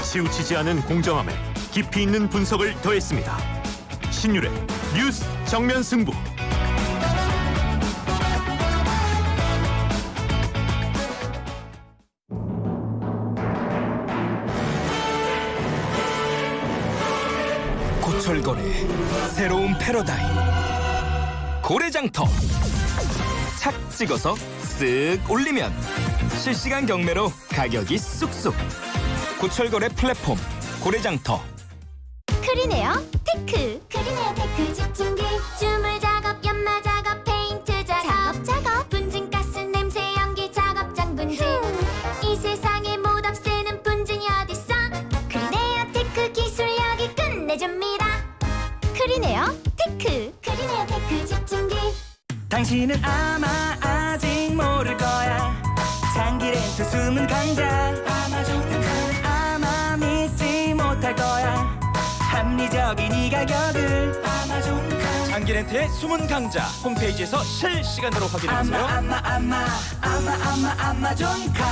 치우치지 않은 공정함에 깊이 있는 분석을 더했습니다. 신율의 뉴스 정면 승부. 고철거래 새로운 패러다임 고래장터. 착 찍어서 쓱 올리면 실시간 경매로 가격이 쑥쑥. 고철거래 플랫폼 고래장터. 크리네어 테크. 크리네어 테크 집중기. 주물 작업, 연마 작업, 페인트 작업, 분진가스, 냄새, 연기 작업장 분진. 이 세상에 못 없애는 분진이 어딨어. 크리네어 테크 기술력이 끝내줍니다. 크리네어 테크. 크리네어 테크 집중기. 당신은 아마 아직 모를 거야. 장기 렌트 숨은 강자. 아마존 아마 믿지 못할 거야. 합리적인 이 가격을. 아마존 장기 렌트의 숨은 강자 홈페이지에서 실시간으로 확인하세요. 아마존카.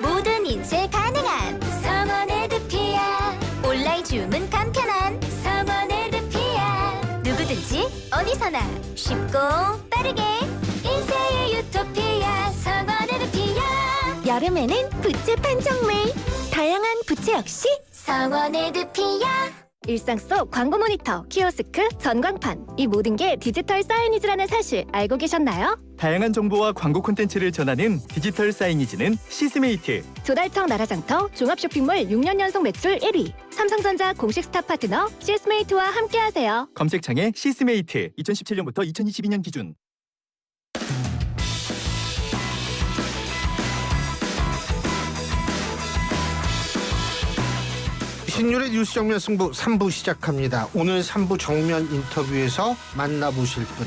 모든 인쇄 가능한 서머네드피아. 온라인 주문 간편한 서머네드피아. 누구든지 어디서나 쉽고 빠르게 인쇄의 유토피아 서머네드피아. 여름에는 부채 판촉물. 다양한 부채 역시 서머네드피아. 일상 속 광고 모니터, 키오스크, 전광판, 이 모든 게 디지털 사이니지라는 사실 알고 계셨나요? 다양한 정보와 광고 콘텐츠를 전하는 디지털 사이니지는 시스메이트. 조달청 나라장터 종합쇼핑몰 6년 연속 매출 1위. 삼성전자 공식 스타 파트너 시스메이트와 함께하세요. 검색창에 시스메이트. 2017년부터 2022년 기준. 신율의 뉴스 정면 승부 3부 시작합니다. 오늘 3부 정면 인터뷰에서 만나보실 분,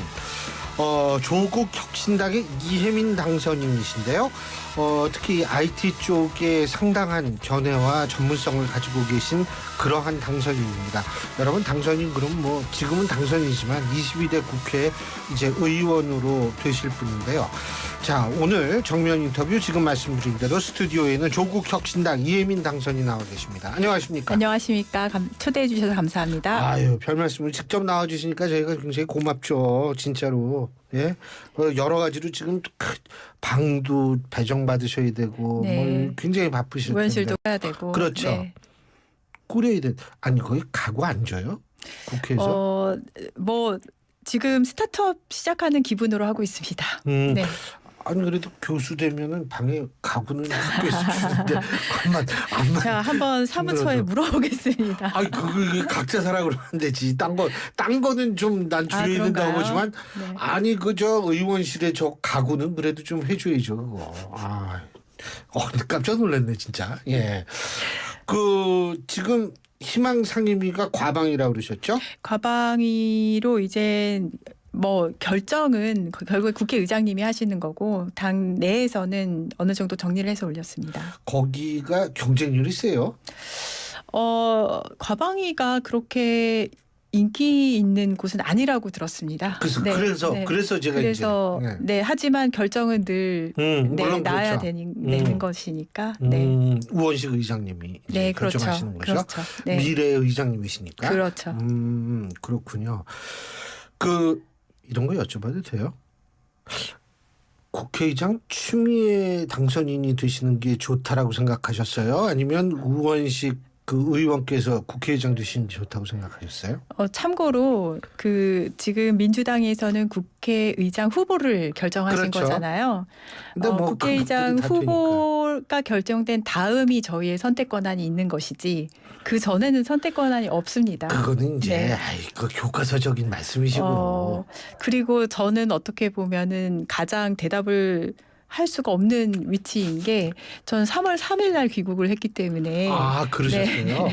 조국 혁신당의 이혜민 당선인이신데요. 특히 IT 쪽에 상당한 전회와 전문성을 가지고 계신 그러한 당선인입니다. 여러분, 당선인 그럼 뭐 지금은 당선이지만 22대 국회 이제 의원으로 되실 분인데요. 자, 오늘 정면 인터뷰 지금 말씀드린 대로 스튜디오에는 조국 혁신당 이혜민 당선인 나와 계십니다. 안녕하십니까? 안녕하십니까. 초대해 주셔서 감사합니다. 아유, 별 말씀을 직접 나와주시니까 저희가 굉장히 고맙죠. 진짜로. 예, 여러 가지로 지금 방도 배정받으셔야 되고 네. 뭐 굉장히 바쁘실 텐데. 의원실도 가야 되고. 그렇죠. 네. 꾸려야 돼. 아니, 거기 가구 앉아요? 국회에서? 뭐 지금 스타트업 시작하는 기분으로 하고 있습니다. 네. 아니, 그래도 교수 되면은 방에 가구는 학교에서 주는데 암만 자, 한번 사무처에 물어보겠습니다. 아니, 그거 각자 사라 그러면 안 되지. 딴 거는 좀 난 주의해야 된다고 그런가요? 하지만 네. 아니, 그저 의원실에 저 가구는 그래도 좀 해줘야죠, 그거. 깜짝 놀랐네, 진짜. 예. 지금 희망 상임위가 과방이라고 그러셨죠? 과방위로 이제 뭐 결정은 결국에 국회의장님이 하시는 거고 당 내에서는 어느 정도 정리를 해서 올렸습니다. 거기가 경쟁률이 세요? 과방위가 그렇게 인기 있는 곳은 아니라고 들었습니다. 그래서 제가 그래서 이제 네, 하지만 결정은 늘 물론 나야 그렇죠. 되는 것이니까. 네. 우원식 의장님이 네, 결정하시는 거죠. 그렇죠. 네. 미래 의장님이시니까. 그렇죠. 그렇군요. 이런 거 여쭤봐도 돼요? 국회의장 추미애 당선인이 되시는 게 좋다라고 생각하셨어요? 아니면 우원식 의원께서 국회의장 되시는 게 좋다고 생각하셨어요? 참고로 지금 민주당에서는 국회의장 후보를 결정하신 그렇죠. 거잖아요. 근데 국회의장 후보가 결정된 다음이 저희의 선택 권한이 있는 것이지 그 전에는 선택 권한이 없습니다. 그거는 이제 네. 교과서적인 말씀이시고. 그리고 저는 어떻게 보면은 가장 대답을 할 수가 없는 위치인 게 전 3월 3일 날 귀국을 했기 때문에 그러셨어요?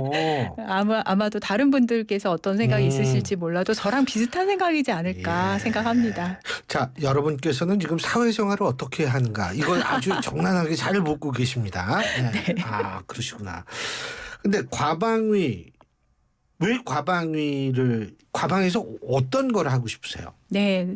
네. 아마도 다른 분들께서 어떤 생각이 있으실지 몰라도 저랑 비슷한 생각이지 않을까 생각합니다. 자, 여러분께서는 지금 사회생활을 어떻게 하는가 이걸 아주 적나라하게 잘 묻고 계십니다. 네. 그러시구나. 근데 왜 과방에서 어떤 걸 하고 싶으세요? 네.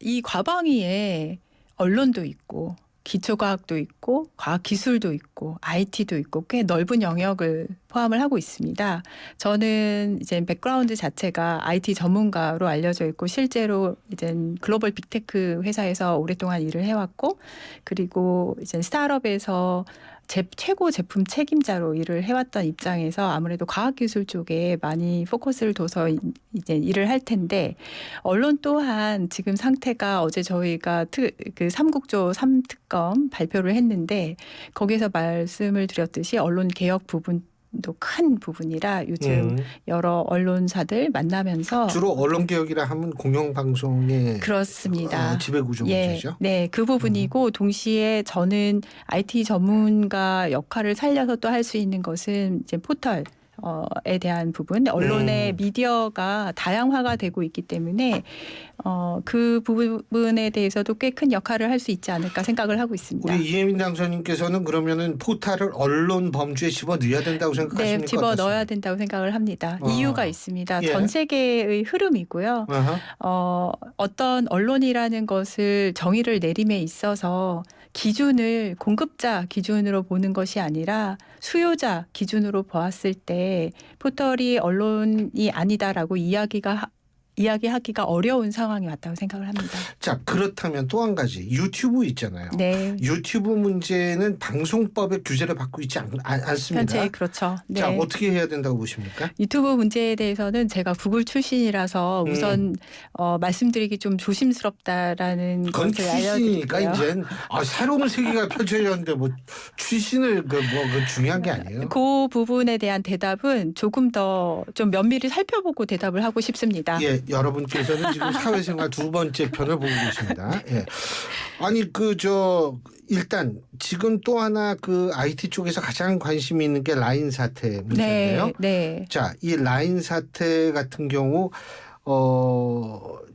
이 과방위에 언론도 있고 기초과학도 있고 과학기술도 있고 IT도 있고 꽤 넓은 영역을 포함을 하고 있습니다. 저는 이제 백그라운드 자체가 IT 전문가로 알려져 있고 실제로 이제 글로벌 빅테크 회사에서 오랫동안 일을 해왔고 그리고 이제 스타트업에서 최고 제품 책임자로 일을 해왔던 입장에서 아무래도 과학기술 쪽에 많이 포커스를 둬서 이제 일을 할 텐데 언론 또한 지금 상태가 어제 저희가 그 삼국조 3특검 발표를 했는데 거기서 말씀을 드렸듯이 언론 개혁 부분 도 큰 부분이라 요즘 여러 언론사들 만나면서 주로 언론 개혁이라 하면 공영방송의 그렇습니다. 지배구조 문제죠. 네, 그 부분이고 동시에 저는 IT 전문가 역할을 살려서 또 할 수 있는 것은 이제 포털 에 대한 부분, 언론의 미디어가 다양화가 되고 있기 때문에 그 부분에 대해서도 꽤 큰 역할을 할 수 있지 않을까 생각을 하고 있습니다. 우리 이혜민 당선인께서는 그러면은 포탈을 언론 범주에 집어넣어야 된다고 생각하십니까? 네, 집어 넣어야 어떻습니까? 된다고 생각을 합니다. 이유가 있습니다. 예. 전 세계의 흐름이고요. 어떤 언론이라는 것을 정의를 내림에 있어서 기준을 공급자 기준으로 보는 것이 아니라 수요자 기준으로 보았을 때 포털이 언론이 아니다라고 이야기하기가 어려운 상황이 왔다고 생각을 합니다. 자, 그렇다면 또 한 가지 유튜브 있잖아요. 네. 유튜브 문제는 방송법의 규제를 받고 있지 않습니다. 현재 그렇죠. 네. 자, 어떻게 해야 된다고 보십니까? 유튜브 문제에 대해서는 제가 구글 출신이라서 우선 말씀드리기 좀 조심스럽다라는 그건 것을 출신이니까 알려드릴게요. 이제 새로운 세계가 펼쳐졌는데 뭐 출신을 그 중요한 게 아니에요. 그 부분에 대한 대답은 조금 더 좀 면밀히 살펴보고 대답을 하고 싶습니다. 예, 여러분께서는 지금 사회생활 두 번째 편을 보고 계십니다. 예. 아니 일단 지금 또 하나 그 IT 쪽에서 가장 관심이 있는 게 라인 사태 문제인데요. 네, 네. 자, 이 라인 사태 같은 경우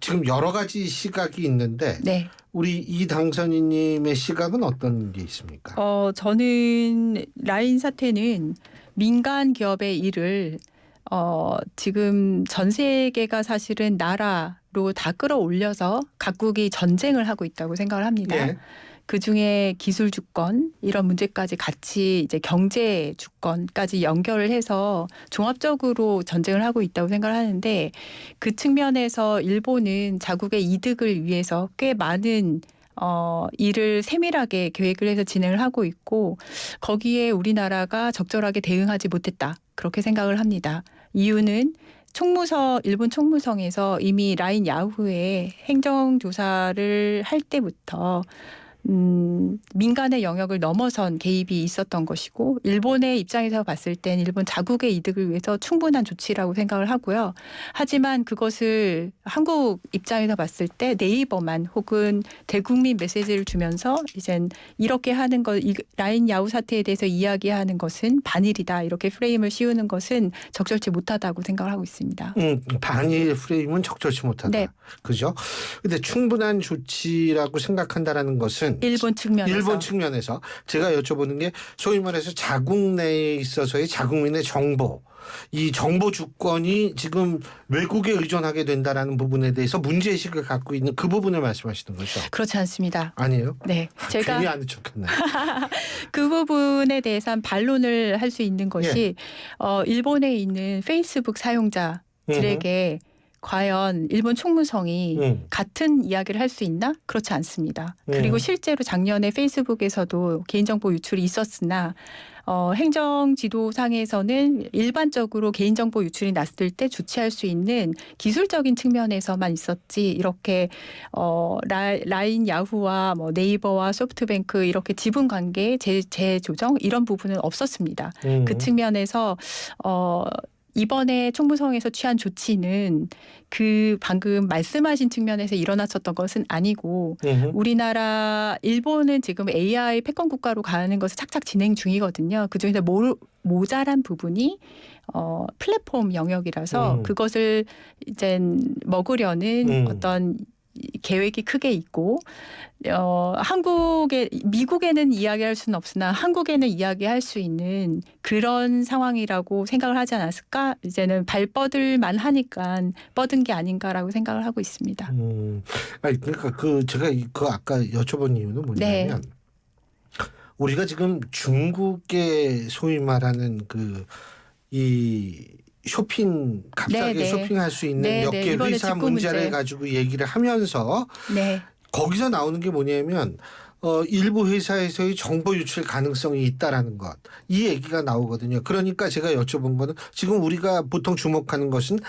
지금 여러 가지 시각이 있는데 네. 우리 이 당선인님의 시각은 어떤 게 있습니까? 저는 라인 사태는 민간 기업의 일을 지금 전 세계가 사실은 나라로 다 끌어올려서 각국이 전쟁을 하고 있다고 생각을 합니다. 예. 그 중에 기술 주권 이런 문제까지 같이 이제 경제 주권까지 연결을 해서 종합적으로 전쟁을 하고 있다고 생각을 하는데 그 측면에서 일본은 자국의 이득을 위해서 꽤 많은 일을 세밀하게 계획을 해서 진행을 하고 있고 거기에 우리나라가 적절하게 대응하지 못했다. 그렇게 생각을 합니다. 이유는 일본 총무성에서 이미 라인 야후의 행정조사를 할 때부터 민간의 영역을 넘어선 개입이 있었던 것이고 일본의 입장에서 봤을 땐 일본 자국의 이득을 위해서 충분한 조치라고 생각을 하고요. 하지만 그것을 한국 입장에서 봤을 때 네이버만 혹은 대국민 메시지를 주면서 이젠 이렇게 하는 것, 라인 야후 사태에 대해서 이야기하는 것은 반일이다. 이렇게 프레임을 씌우는 것은 적절치 못하다고 생각을 하고 있습니다. 반일 프레임은 적절치 못하다. 네. 그죠? 근데 충분한 조치라고 생각한다라는 것은 일본 측면에서 제가 여쭤보는 게 소위 말해서 자국 내에 있어서의 자국민의 정보, 이 정보 주권이 지금 외국에 의존하게 된다라는 부분에 대해서 문제의식을 갖고 있는 그 부분을 말씀하시는 거죠? 그렇지 않습니다. 아니에요? 네, 제가 괜히 아는 척했네. 그 부분에 대해서 반론을 할 수 있는 것이 일본에 있는 페이스북 사용자들에게 과연 일본 총무성이 같은 이야기를 할 수 있나? 그렇지 않습니다. 그리고 실제로 작년에 페이스북에서도 개인정보 유출이 있었으나 행정지도상에서는 일반적으로 개인정보 유출이 났을 때 조치할 수 있는 기술적인 측면에서만 있었지 이렇게 라인 야후와 네이버와 소프트뱅크 이렇게 지분관계 재조정 이런 부분은 없었습니다. 그 측면에서 이번에 총무성에서 취한 조치는 그 방금 말씀하신 측면에서 일어났었던 것은 아니고 우리나라 일본은 지금 AI 패권 국가로 가는 것을 착착 진행 중이거든요. 그중에서 모자란 부분이 플랫폼 영역이라서 그것을 이제 먹으려는 어떤 계획이 크게 있고 미국에는 이야기할 수는 없으나 한국에는 이야기할 수 있는 그런 상황이라고 생각을 하지 않았을까? 이제는 발 뻗을 만하니까 뻗은 게 아닌가라고 생각을 하고 있습니다. 아니 그러니까 제가 아까 여쭤본 이유는 뭐냐면 우리가 지금 중국의 소위 말하는 이 쇼핑 값싸게 네, 네. 쇼핑할 수 있는 네, 몇 네. 개 이번에 회사 직구 문제를 문제. 가지고 얘기를 하면서 네. 거기서 나오는 게 뭐냐면 일부 회사에서의 정보 유출 가능성이 있다라는 것. 이 얘기가 나오거든요. 그러니까 제가 여쭤본 거는 지금 우리가 보통 주목하는 것은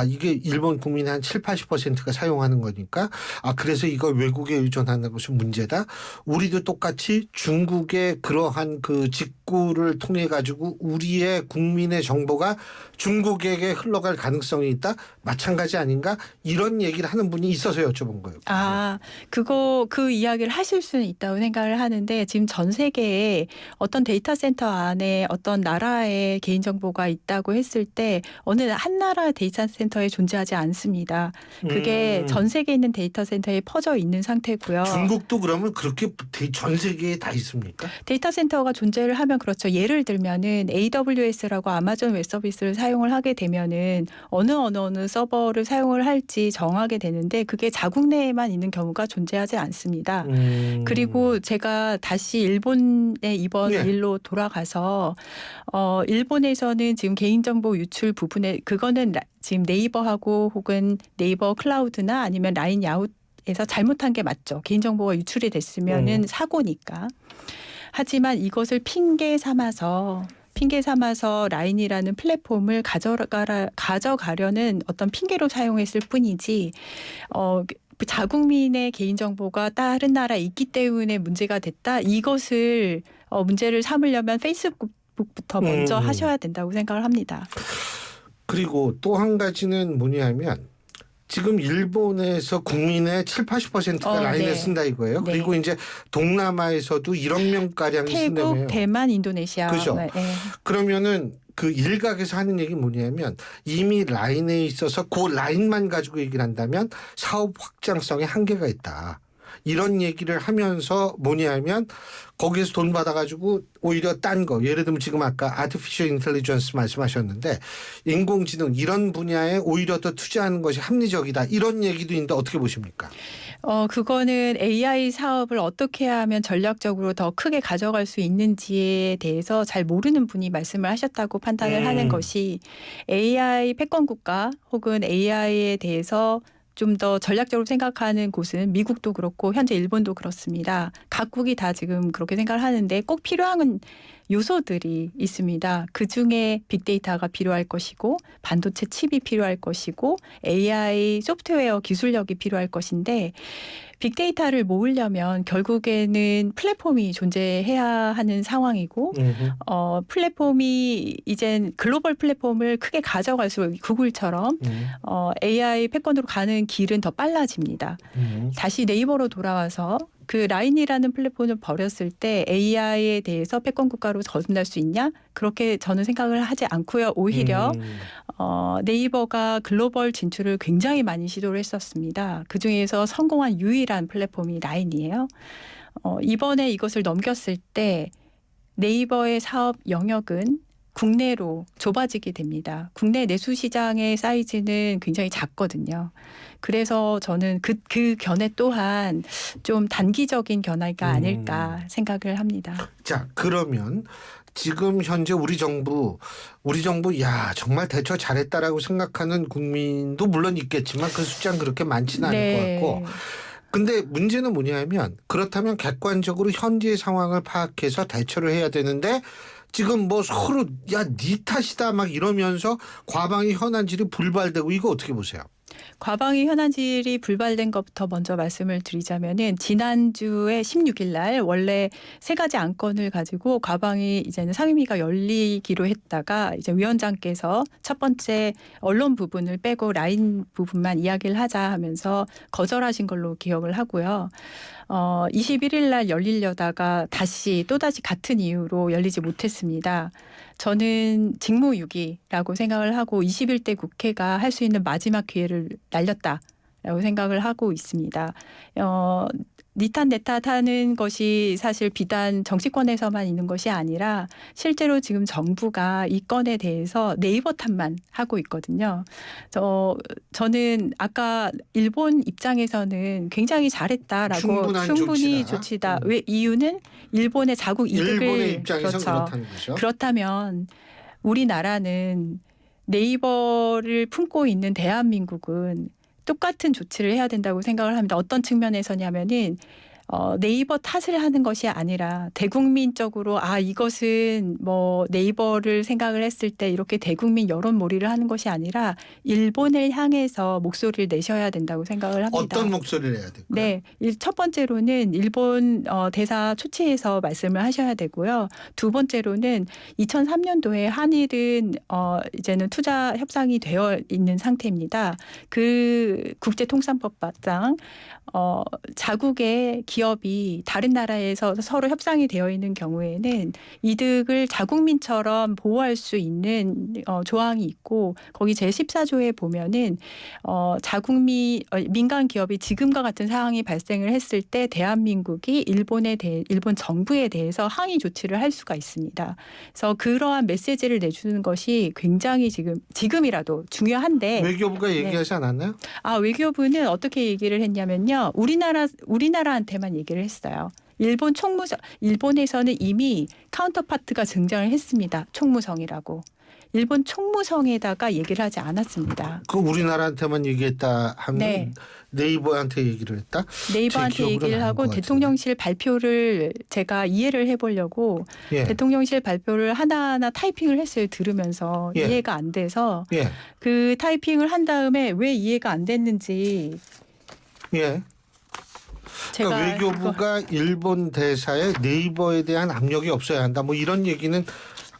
이게 일본 국민의 한 7, 80%가 사용하는 거니까 그래서 이걸 외국에 의존하는 것이 문제다. 우리도 똑같이 중국의 그러한 그 직구를 통해 가지고 우리의 국민의 정보가 중국에게 흘러갈 가능성이 있다. 마찬가지 아닌가? 이런 얘기를 하는 분이 있어서 여쭤본 거예요. 그 이야기를 하실 수는 있다고 생각을 하는데 지금 전 세계에 어떤 데이터 센터 안에 어떤 나라의 개인정보가 있다고 했을 때 어느 한 나라 데이터 센터에 존재하지 않습니다. 그게 전 세계에 있는 데이터 센터에 퍼져 있는 상태고요. 중국도 그러면 그렇게 전 세계에 다 있습니까? 데이터 센터가 존재를 하면 그렇죠. 예를 들면은 AWS라고 아마존 웹 서비스를 사용을 하게 되면은 어느 서버를 사용을 할지 정하게 되는데 그게 자국 내에만 있는 경우가 존재하지 않습니다. 그리고 제가 다시 일본의 이번 네. 일로 돌아가서 일본에서는 지금 개인정보 유출 부분에 그거는 지금 네이버하고 혹은 네이버 클라우드나 아니면 라인 야후에서 잘못한 게 맞죠. 개인정보가 유출이 됐으면은 사고니까. 하지만 이것을 핑계 삼아서 라인이라는 플랫폼을 가져가려는 어떤 핑계로 사용했을 뿐이지 자국민의 개인정보가 다른 나라에 있기 때문에 문제가 됐다. 이것을 문제를 삼으려면 페이스북부터 먼저 하셔야 된다고 생각을 합니다. 그리고 또 한 가지는 뭐냐면 지금 일본에서 국민의 7, 80%가 라인을 네. 쓴다 이거예요. 네. 그리고 이제 동남아에서도 1억 명가량이 쓴다며요. 태국, 대만, 인도네시아. 그죠. 네. 그러면은 그 일각에서 하는 얘기 뭐냐면 이미 라인에 있어서 그 라인만 가지고 얘기를 한다면 사업 확장성에 한계가 있다. 이런 얘기를 하면서 뭐냐면 거기에서 돈 받아가지고 오히려 딴 거 예를 들면 지금 아까 아티피셜 인텔리전스 말씀하셨는데 인공지능 이런 분야에 오히려 더 투자하는 것이 합리적이다. 이런 얘기도 있는데 어떻게 보십니까? 그거는 AI 사업을 어떻게 하면 전략적으로 더 크게 가져갈 수 있는지에 대해서 잘 모르는 분이 말씀을 하셨다고 판단을 하는 것이 AI 패권 국가 혹은 AI에 대해서 좀 더 전략적으로 생각하는 곳은 미국도 그렇고 현재 일본도 그렇습니다. 각국이 다 지금 그렇게 생각을 하는데 꼭 필요한 요소들이 있습니다. 그중에 빅데이터가 필요할 것이고 반도체 칩이 필요할 것이고 AI 소프트웨어 기술력이 필요할 것인데 빅데이터를 모으려면 결국에는 플랫폼이 존재해야 하는 상황이고 플랫폼이 이젠 글로벌 플랫폼을 크게 가져갈수록 구글처럼 AI 패권으로 가는 길은 더 빨라집니다. 다시 네이버로 돌아와서 그 라인이라는 플랫폼을 버렸을 때 AI에 대해서 패권 국가로 거듭날 수 있냐? 그렇게 저는 생각을 하지 않고요. 오히려 네이버가 글로벌 진출을 굉장히 많이 시도를 했었습니다. 그중에서 성공한 유일한 플랫폼이 라인이에요. 이번에 이것을 넘겼을 때 네이버의 사업 영역은 국내로 좁아지게 됩니다. 국내 내수 시장의 사이즈는 굉장히 작거든요. 그래서 저는 그 견해 또한 좀 단기적인 견해가 아닐까 생각을 합니다. 자, 그러면 지금 현재 우리 정부 야 정말 대처 잘했다라고 생각하는 국민도 물론 있겠지만 그 숫자는 그렇게 많지는 않을 것 같고 근데 문제는 뭐냐면 그렇다면 객관적으로 현재의 상황을 파악해서 대처를 해야 되는데 지금 뭐 서로 야 네 탓이다 막 이러면서 과방위 현안질이 불발되고 이거 어떻게 보세요? 과방위 현안질이 불발된 것부터 먼저 말씀을 드리자면은 지난주에 16일 날 원래 세 가지 안건을 가지고 과방위 이제는 상임위가 열리기로 했다가 이제 위원장께서 첫 번째 언론 부분을 빼고 라인 부분만 이야기를 하자 하면서 거절하신 걸로 기억을 하고요. 21일 날 열리려다가 또다시 같은 이유로 열리지 못했습니다. 저는 직무유기라고 생각을 하고 21대 국회가 할 수 있는 마지막 기회를 날렸다라고 생각을 하고 있습니다. 니탓 내탓 하는 것이 사실 비단 정치권에서만 있는 것이 아니라 실제로 지금 정부가 이 건에 대해서 네이버 탓만 하고 있거든요. 저는 아까 일본 입장에서는 굉장히 잘했다라고 충분한 충분히 조치다. 조치다. 왜 이유는 일본의 자국 이득을 일본의 입장에서 그렇죠. 그렇다는 거죠. 그렇다면 우리나라는 네이버를 품고 있는 대한민국은 똑같은 조치를 해야 된다고 생각을 합니다. 어떤 측면에서냐면은 네이버 탓을 하는 것이 아니라 대국민적으로 이것은 뭐 네이버를 생각을 했을 때 이렇게 대국민 여론몰이를 하는 것이 아니라 일본을 향해서 목소리를 내셔야 된다고 생각을 합니다. 어떤 목소리를 해야 될까요? 네, 첫 번째로는 일본 대사 초치에서 말씀을 하셔야 되고요. 두 번째로는 2003년도에 한일은 이제는 투자 협상이 되어 있는 상태입니다. 그 국제통상법상 자국의 기업이 다른 나라에서 서로 협상이 되어 있는 경우에는 이득을 자국민처럼 보호할 수 있는 조항이 있고 거기 제14조에 보면은 민간 기업이 지금과 같은 상황이 발생을 했을 때 대한민국이 일본 정부에 대해서 항의 조치를 할 수가 있습니다. 그래서 그러한 메시지를 내주는 것이 굉장히 지금이라도 중요한데 외교부가 얘기하지 않았나요? 외교부는 어떻게 얘기를 했냐면요. 우리나라한테만 얘기를 했어요. 일본에서는 이미 카운터파트가 등장을 했습니다. 총무성이라고. 일본 총무성에다가 얘기를 하지 않았습니다. 그 우리나라한테만 얘기했다 하면 네. 네이버한테 얘기를 했다? 네이버한테 제 기억으로는 얘기를 아닌 하고 것 대통령실 발표를 제가 이해를 해보려고 예. 대통령실 발표를 하나하나 타이핑을 했어요. 들으면서 예. 이해가 안 돼서 예. 그 타이핑을 한 다음에 왜 이해가 안 됐는지 예. 제가 그러니까 외교부가 일본 대사에 네이버에 대한 압력이 없어야 한다. 뭐 이런 얘기는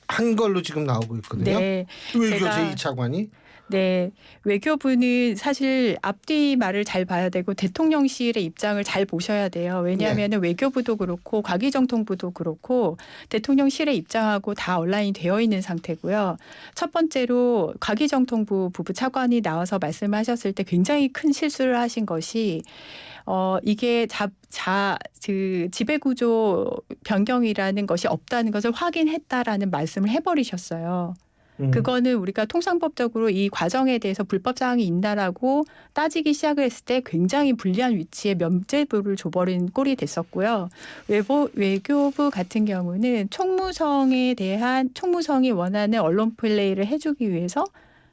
한 걸로 지금 나오고 있거든요. 네, 외교 제가- 제2차관이. 네, 외교부는 사실 앞뒤 말을 잘 봐야 되고 대통령실의 입장을 잘 보셔야 돼요. 왜냐하면 외교부도 그렇고 과기정통부도 그렇고 대통령실의 입장하고 다 온라인 되어 있는 상태고요. 첫 번째로 과기정통부 부부 차관이 나와서 말씀하셨을 때 굉장히 큰 실수를 하신 것이 이게 지배구조 변경이라는 것이 없다는 것을 확인했다라는 말씀을 해버리셨어요. 그거는 우리가 통상법적으로 이 과정에 대해서 불법 사항이 있나라고 따지기 시작을 했을 때 굉장히 불리한 위치에 면죄부를 줘버린 꼴이 됐었고요. 외교부 같은 경우는 총무성이 원하는 언론 플레이를 해주기 위해서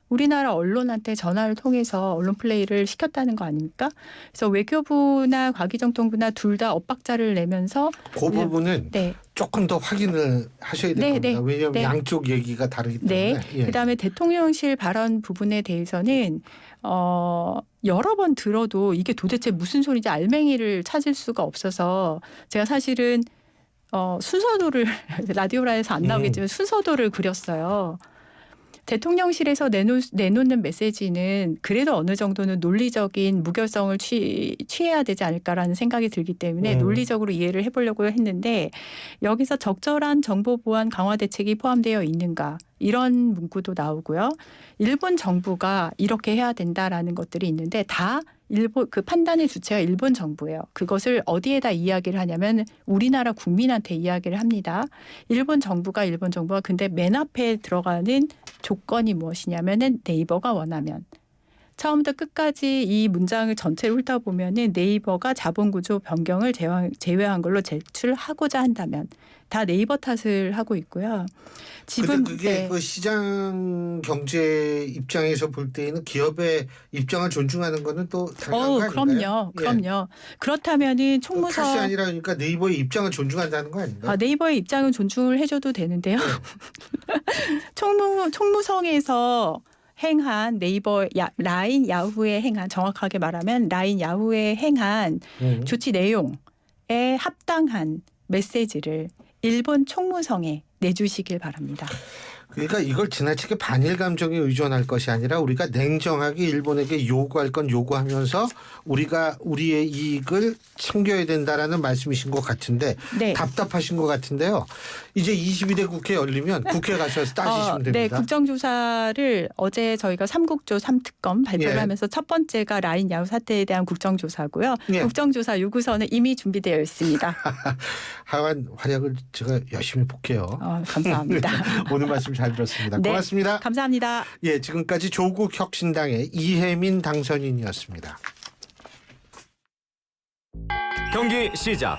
우리나라 언론한테 전화를 통해서 언론 플레이를 시켰다는 거 아닙니까? 그래서 외교부나 과기정통부나 둘 다 엇박자를 내면서 그 부분은 네. 조금 더 확인을 하셔야 될 네, 겁니다. 네, 왜냐하면 네. 양쪽 얘기가 다르기 때문에. 네. 예. 그다음에 대통령실 발언 부분에 대해서는 여러 번 들어도 이게 도대체 무슨 소리인지 알맹이를 찾을 수가 없어서 제가 사실은 순서도를 라디오라에서 안 나오겠지만 순서도를 그렸어요. 대통령실에서 내놓는 메시지는 그래도 어느 정도는 논리적인 무결성을 취해야 되지 않을까라는 생각이 들기 때문에 논리적으로 이해를 해보려고 했는데 여기서 적절한 정보 보안 강화 대책이 포함되어 있는가 이런 문구도 나오고요. 일본 정부가 이렇게 해야 된다라는 것들이 있는데 다 그 판단의 주체가 일본 정부예요. 그것을 어디에다 이야기를 하냐면 우리나라 국민한테 이야기를 합니다. 일본 정부가 근데 맨 앞에 들어가는 조건이 무엇이냐면은 네이버가 원하면 처음부터 끝까지 이 문장을 전체를 훑어보면은 네이버가 자본구조 변경을 제외한 걸로 제출하고자 한다면 다 네이버 탓을 하고 있고요. 지금 그게 그 시장 경제 입장에서 볼 때에는 기업의 입장을 존중하는 거는 또 당연한 거 아닌가요? 그럼요. 그렇다면은 탓이 총무성 아니라 그러니까 네이버의 입장을 존중한다는 거 아닌가요? 네이버의 입장은 존중을 해줘도 되는데요. 총무성에서 행한 네이버 라인 야후에 행한 정확하게 말하면 라인 야후에 행한 조치 내용에 합당한 메시지를 일본 총무성에 내주시길 바랍니다. 그러니까 이걸 지나치게 반일 감정에 의존할 것이 아니라 우리가 냉정하게 일본에게 요구할 건 요구하면서 우리가 우리의 이익을 챙겨야 된다라는 말씀이신 것 같은데 네. 답답하신 것 같은데요. 이제 22대 국회 열리면 국회 가셔서 따지시면 됩니다. 네, 국정조사를 어제 저희가 3국조 3특검 발표를 예. 하면서 첫 번째가 라인 야후 사태에 대한 국정조사고요. 예. 국정조사 요구서는 이미 준비되어 있습니다. 하여간 활약을 제가 열심히 볼게요. 감사합니다. 오늘 말씀 잘 들었습니다. 네, 고맙습니다. 감사합니다. 예, 지금까지 조국 혁신당의 이혜민 당선인이었습니다. 경기 시작.